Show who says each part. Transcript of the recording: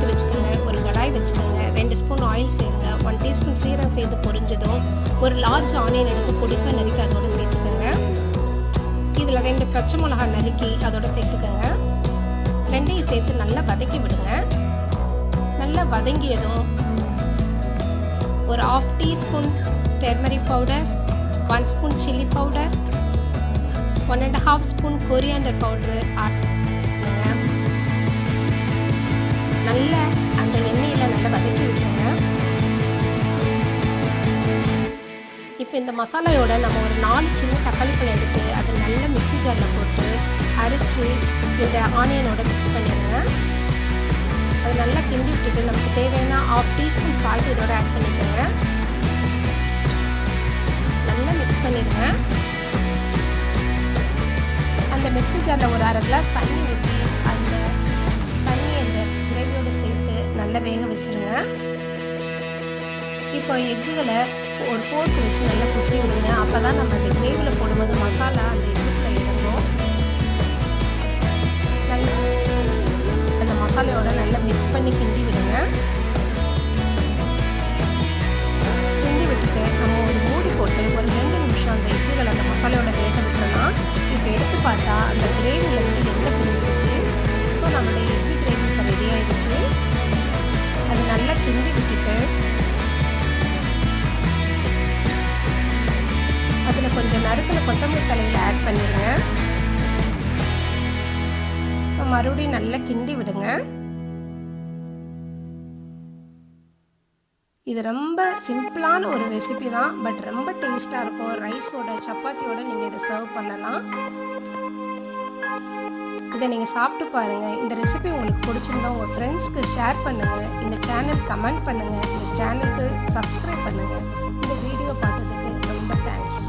Speaker 1: எடுத்து வச்சுக்கோங்க. ஒரு கடாய் வச்சுக்கோங்க. 2 ஸ்பூன் ஆயில் சேருங்க. 1 டீஸ்பூன் சீரகம் சேர்த்து பொரிஞ்சதும் ஒரு லார்ஜ் ஆனியன் எடுத்து பொடிசாக நறுக்கி அதோட சேர்த்துக்கோங்க. இதில் 2 பச்சை மிளகாய் நறுக்கி அதோட சேர்த்துக்கோங்க. ரெண்டையும் சேர்த்து நல்லா வதக்கி விடுங்க. நல்லா வதங்கியதும் ஒரு 1/2 teaspoon turmeric powder, 1 spoon chilli powder, 1 1/2 spoon coriander powder add பண்ணுங்க. நல்லா அந்த எண்ணெயில் நல்லா வதக்கி விட்டுருங்க. இப்போ இந்த மசாலையோட நம்ம ஒரு 4 சின்ன தக்காளி பழம் எடுத்து அதை நல்லா மிக்ஸி ஜாரில் போட்டு அரைச்சி இந்த ஆனியனோட மிக்ஸ் பண்ணிடுங்க. அது நல்லா கிண்டி விட்டுட்டு நமக்கு தேவையான 1/2 டீஸ்பூன் சால்ட் இதோட ஆட் பண்ணிக்கோங்க. நல்லா மிக்ஸ் பண்ணிடுங்க. அந்த மிக்ஸி ஜாரில் ஒரு 1/2 கிளாஸ் தண்ணி ஊற்றி அந்த தண்ணி அந்த கிரேவியோடு சேர்த்து நல்லா வேக வச்சுருங்க. இப்போ எக்குகளை ஒரு ஃபோர்க் வச்சு நல்லா குத்தி விடுங்க. அப்போ தான் நம்ம அந்த கிரேவியில் போடும்போது மசாலா அந்த எக்குக்குள்ளே இறங்கும். நல்லா அந்த மசாலையோட நல்லா மிக்ஸ் பண்ணி கிண்டி விடுங்க. கிண்டி விட்டுட்டு நம்ம ஒரு மூடி போட்டு ஒரு 2 நிமிஷம் அந்த எக்குகளை அந்த மசாலையோட வேக விட்டுறலாம். இப்போ எடுத்து பார்த்தா அந்த கிரேவிலேருந்து எண்ணெய் பிரிஞ்சிருச்சு. ஸோ நம்மளுடைய எக்கு கிரேவி இப்போ ரெடி ஆயிடுச்சு. அது நல்லா கிண்டி விட்டுட்டு அதில் கொஞ்சம் நறுக்கின கொத்தமல்லி தலையில் ஆட் பண்ணிடுங்க. இப்போ மறுபடியும் நல்லா கிண்டி விடுங்க. இது ரொம்ப சிம்பிளான ஒரு ரெசிபி தான், பட் ரொம்ப டேஸ்ட்டாக இருக்கும். ரைஸோட சப்பாத்தியோட நீங்கள் இதை சர்வ் பண்ணலாம். இதை நீங்கள் சாப்பிட்டு பாருங்கள். இந்த ரெசிபி உங்களுக்கு பிடிச்சிருந்தா உங்கள் ஃப்ரெண்ட்ஸ்க்கு ஷேர் பண்ணுங்கள். இந்த சேனல் கமெண்ட் பண்ணுங்கள். இந்த சேனலுக்கு சப்ஸ்கிரைப் பண்ணுங்கள். இந்த வீடியோ பார்த்ததுக்கு ரொம்ப தேங்க்ஸ்.